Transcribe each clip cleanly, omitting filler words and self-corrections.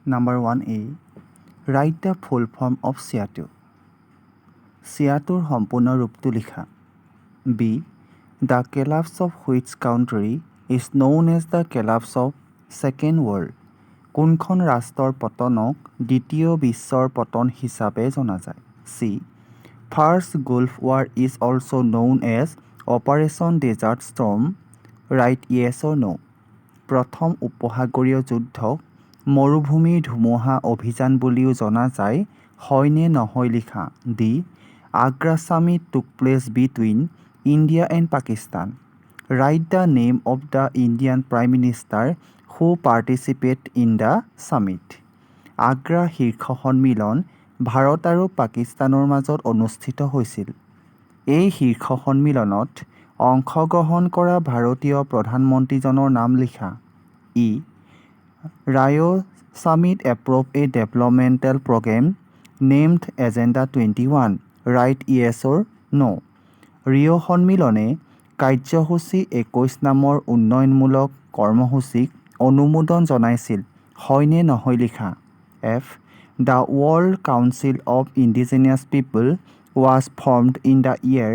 Number 1A. Write the full form of Seattle. Seattle সম্পূৰ্ণ ৰূপটো লিখা। B. The collapse of which country is known as the collapse of Second World. কোনখন ৰাষ্ট্ৰৰ পতনক দ্বিতীয় বিশ্বৰ পতন হিচাপে জনা যায়? C. First Gulf War is also known as Operation Desert Storm. Write yes or no. প্ৰথম উপসাগৰীয় যুদ্ধক মৰুভূমিৰ ধুমুহা অভিযান বুলিও জনা যায়, হয় নে নহয় লিখা। D. Agra summit took place between India and Pakistan. Write the name of the Indian Prime Minister who participated in the summit. Agra শীৰ্ষ সন্মিলন ভাৰত আৰু পাকিস্তানৰ মাজত অনুষ্ঠিত হৈছিল। এই শীৰ্ষ সন্মিলনত অংশগ্ৰহণ কৰা ভাৰতীয় প্ৰধানমন্ত্ৰীজনৰ নাম লিখা। ই. Rio summit approved a developmental program named Agenda 21. Write yes or no. Rio' সন্মিলনে কাৰ্যসূচী 21 নামৰ উন্নয়নমূলক কৰ্মসূচীক অনুমোদন জনাইছিল, হয় নে নহয় লিখা। F. The World Council of Indigenous People was formed in the year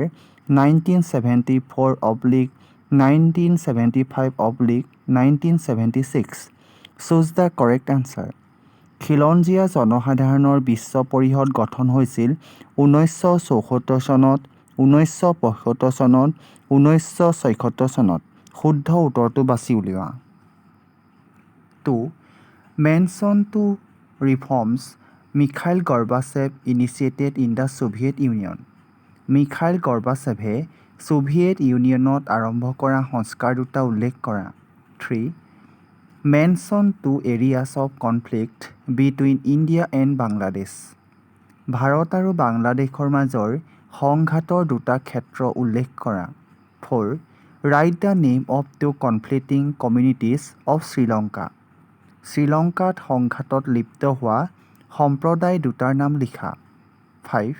1974/1975/1976. Choose the correct answer. খিলঞ্জীয়া জনসাধাৰণৰ বিশ্ব পৰিষদ গঠন হৈছিল 1974 চনত, 1975 চনত, 1976 চনত। শুদ্ধ উত্তৰটো বাছি উলিওৱা। 2. Mention two reforms Mikhail Gorbachev initiated in the Soviet Union. Mikhail গৰ্বাচেভে ছোভিয়েট ইউনিয়নত আৰম্ভ কৰা সংস্কাৰ দুটা উল্লেখ কৰা। 3. Mention two areas of conflict between India and Bangladesh. Bharat আৰু বাংলাদেশৰ মাজৰ সংঘাতৰ দুটা ক্ষেত্ৰ উল্লেখ কৰা। 4. Write the name of two conflicting communities of Sri Lanka. শ্ৰীলংকাত সংঘাতত লিপ্ত হোৱা সম্প্ৰদায় দুটাৰ নাম লিখা। 5.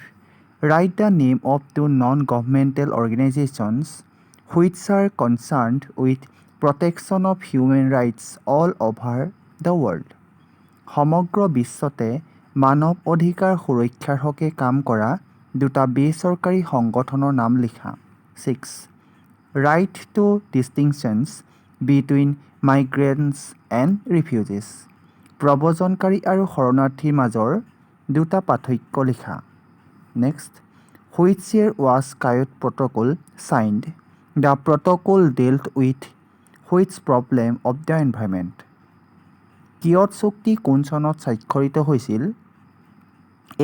Write the name of two non-governmental organizations which are concerned with protection of human rights all over the world. সমগ্ৰ বিশ্বতে মানৱ অধিকাৰ সুৰক্ষাৰ হকে কাম কৰা দুটা বেচৰকাৰী সংগঠনৰ নাম লিখা। 6. Write two distinctions between migrants and refugees. প্ৰব্ৰজনকাৰী আৰু শৰণাৰ্থীৰ মাজৰ দুটা পাৰ্থক্য লিখা। Next. Which year was Kyoto Protocol signed? The protocol dealt with which problem of the environment? কিয়ট চুক্তি কোন চনত স্বাক্ষৰিত হৈছিল?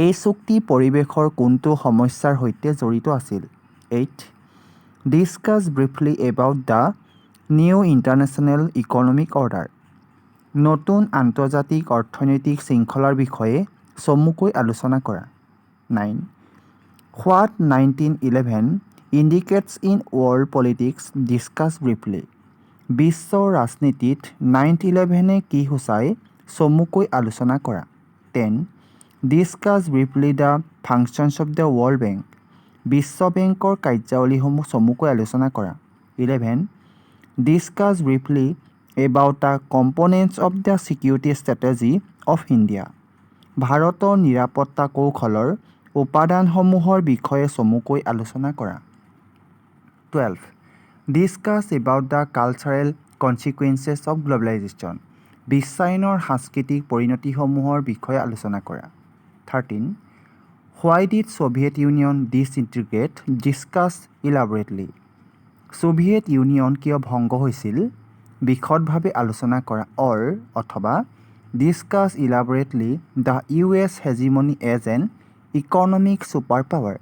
এই চুক্তি পৰিৱেশৰ কোনটো সমস্যাৰ সৈতে জড়িত আছিল? 8. Discuss briefly about the new international economic order. নতুন আন্তৰ্জাতিক অৰ্থনৈতিক শৃংখলাৰ বিষয়ে চমুকৈ আলোচনা কৰা। 9. What 1911 indicates in world politics? Discuss briefly. বিশ্ব ৰাজনীতিত 9/11 কি সূচায় চমুকৈ আলোচনা কৰা। 10. Discuss briefly the functions of the World Bank. বিশ্ব বেংকৰ কাৰ্যাৱলীসমূহ চমুকৈ আলোচনা কৰা। 11. Discuss briefly about the components of the security strategy of India. ভাৰতৰ নিৰাপত্তা কৌশলৰ উপাদানসমূহৰ বিষয়ে চমুকৈ আলোচনা কৰা। 12. Discuss about the cultural consequences of globalization. বিশ্বায়নৰ সাংস্কৃতিক পৰিণতিসমূহৰ বিষয়ে আলোচনা কৰা। 13. Why did Soviet Union disintegrate? Discuss elaborately. Soviet Union কিয় ভংগ হৈছিল বিশদভাৱে আলোচনা কৰা। অৰ অথবা discuss elaborately the US hegemony as an economic superpower.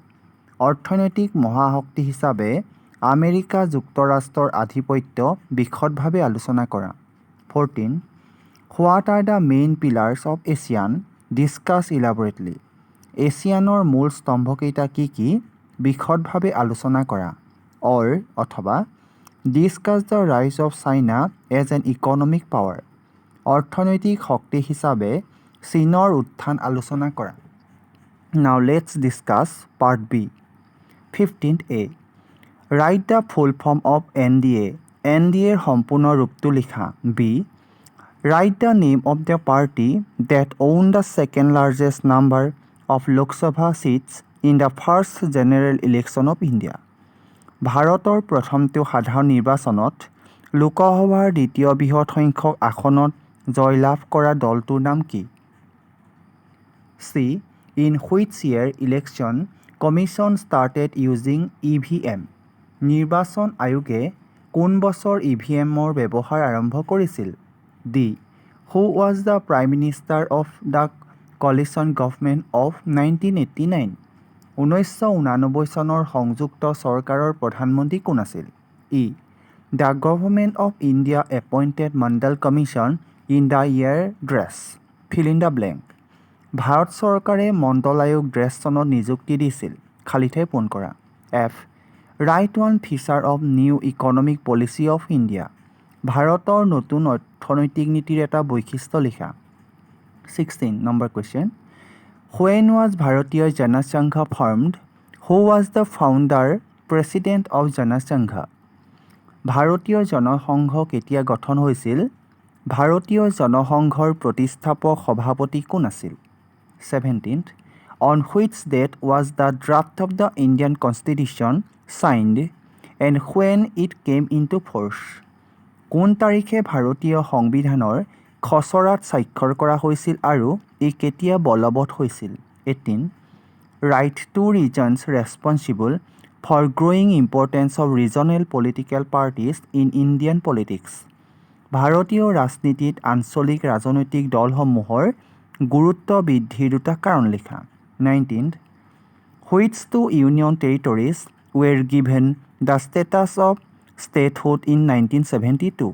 অৰ্থনৈতিক মহাশক্তি হিচাপে আমেৰিকা যুক্তৰাষ্ট্ৰৰ আধিপত্য বিশদভাৱে আলোচনা কৰা। 14. What are the main pillars of ASEAN? Discuss elaborately. এছিয়ানৰ মূল স্তম্ভকেইটা কি কি বিশদভাৱে আলোচনা কৰা। অৰ অথবা discuss the rise of China as an economic power. অৰ্থনৈতিক শক্তি হিচাপে চীনৰ উত্থান আলোচনা কৰা। Now let's discuss part B. 15A. Write the full form of NDA. NDA ৰ সম্পূৰ্ণ ৰূপটো লিখা। B. Write the name of the party that owned the second largest number of Lok Sabha seats in the first general election of India. ভাৰতৰ প্ৰথমটো সাধাৰণ নিৰ্বাচনত লোকসভাৰ দ্বিতীয় বৃহৎ সংখ্যক আসনত জয়লাভ কৰা দলটোৰ নাম কি? C. In which year election commission started using EVM? নিৰ্বাচন আয়োগে কোন বছৰ EVMৰ ব্যৱহাৰ আৰম্ভ কৰিছিল? D. Who was the Prime Minister of the coalition government of 1989? 1989 চনৰ সংযুক্ত চৰকাৰৰ প্ৰধানমন্ত্ৰী কোন আছিল? E. The Government of India appointed Mandal Commission in the year dress. Fill in the blank. Bharat চৰকাৰে মণ্ডল আয়োগ ড্ৰেছ চনত নিযুক্তি দিছিল। খালী ঠাই পূৰণ কৰা। F. Write one feature of new economic policy of India. ভাৰতৰ নতুন অৰ্থনৈতিক নীতিৰ এটা বৈশিষ্ট্য লিখা। 16 number question. When was Bharatiya Jana Sangha formed? Who was the founder president of Jana Sangha? ভাৰতীয় জনসংঘ কেতিয়া গঠন হৈছিল? ভাৰতীয় জনসংঘৰ প্ৰতিষ্ঠাপক সভাপতি কোন আছিল? 17th. On which date was the draft of the Indian Constitution signed and when it came into force? কোন তাৰিখে ভাৰতীয় সংবিধানৰ খচৰাত স্বাক্ষৰ কৰা হৈছিল আৰু ই কেতিয়া বলবৎ হৈছিল? 18. Write two regions responsible for growing importance of regional political parties in Indian politics. ভাৰতীয় ৰাজনীতিত আঞ্চলিক ৰাজনৈতিক দলসমূহৰ গুৰুত্ব বৃদ্ধিৰ দুটা কাৰণ লিখা। 19th. Which two union territories were given the status of statehood in 1972?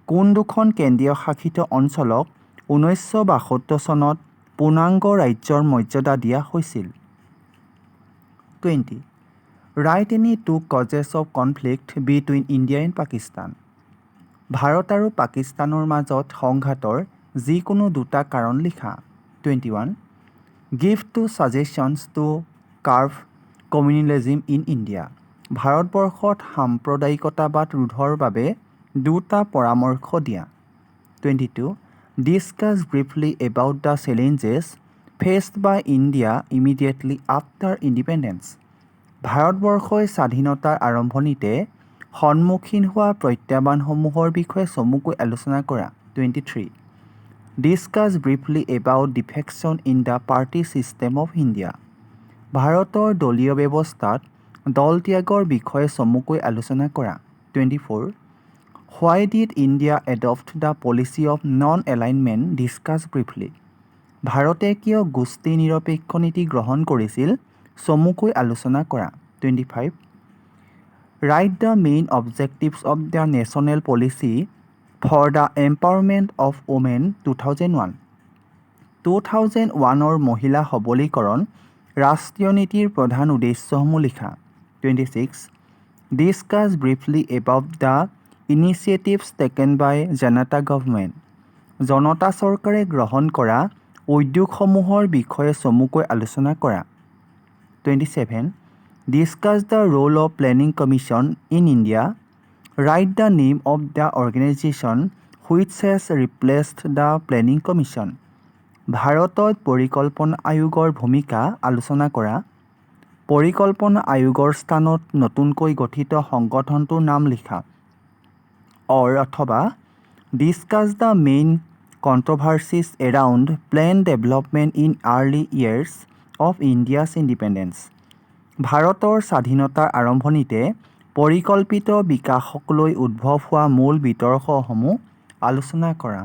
কোন দুখন কেন্দ্ৰীয় শাসিত অঞ্চলক 1972 চনত পূৰ্ণাংগ ৰাজ্যৰ মৰ্যাদা দিয়া হৈছিল? 20. Write any two causes of conflict between India and Pakistan. Bharat আৰু পাকিস্তানৰ মাজত সংঘাতৰ যিকোনো দুটা কাৰণ লিখা। 21. Give two suggestions to curb communalism in India. ভাৰতবৰ্ষত সাম্প্ৰদায়িকতাবাদ ৰোধৰ বাবে দুটা পৰামৰ্শ দিয়া। 22. Discuss briefly about the challenges faced by India immediately after independence. ভাৰতবৰ্ষই স্বাধীনতাৰ আৰম্ভণিতে সন্মুখীন হোৱা প্ৰত্যাহ্বানসমূহৰ বিষয়ে চমুকৈ আলোচনা কৰা। 23. Discuss briefly about defection in the party system of India. ভাৰতৰ দলীয় ব্যৱস্থাত দল ত্যাগৰ বিষয়ে চমুকৈ আলোচনা কৰা। 24. Why did India adopt the policy of non-alignment? Discuss briefly. ভাৰতে কিয় গোষ্ঠী নিৰপেক্ষ নীতি গ্ৰহণ কৰিছিল চমুকৈ আলোচনা কৰা। 25. Write the main objectives of the national policy for the empowerment of women 2001. 2001 মহিলা সবলীকৰণ ৰাষ্ট্ৰীয় নীতিৰ প্ৰধান উদ্দেশ্যসমূহ লিখা। 26. Discuss briefly about the initiatives taken by Janata government. জনতা চৰকাৰে গ্ৰহণ কৰা উদ্যোগসমূহৰ বিষয়ে চমুকৈ আলোচনা কৰা। 27. Discuss the role of Planning Commission in India. Write the name of the organization which has replaced the Planning Commission. ভাৰতত পৰিকল্পনা আয়োগৰ ভূমিকা আলোচনা কৰা। পৰিকল্পনা আয়োগৰ স্থানত নতুনকৈ গঠিত সংগঠনটোৰ নাম লিখা। অথবা Discuss the main controversies around planned development in early years of India's independence. ভাৰতৰ স্বাধীনতাৰ আৰম্ভণিতে পৰিকল্পিত বিকাশক লৈ উদ্ভৱ হোৱা মূল বিতৰ্কসমূহ আলোচনা কৰা।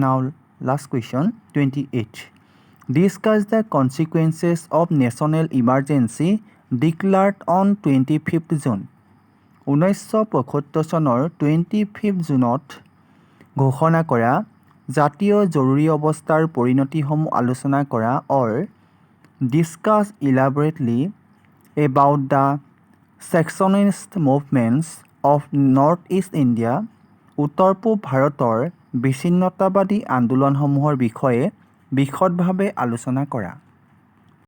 Now last question 28. Discuss the consequences of national emergency declared on 25th June. 1975 চনৰ 25 জুনত ঘোষণা কৰা জাতীয় জৰুৰী অৱস্থাৰ পৰিণতিসমূহ আলোচনা কৰা or discuss elaborately about the secessionist movements of North-East India. উত্তৰ পূব ভাৰতৰ বিচ্ছিন্নতাবাদী আন্দোলনসমূহৰ বিষয়ে বিশদভাৱে আলোচনা কৰা।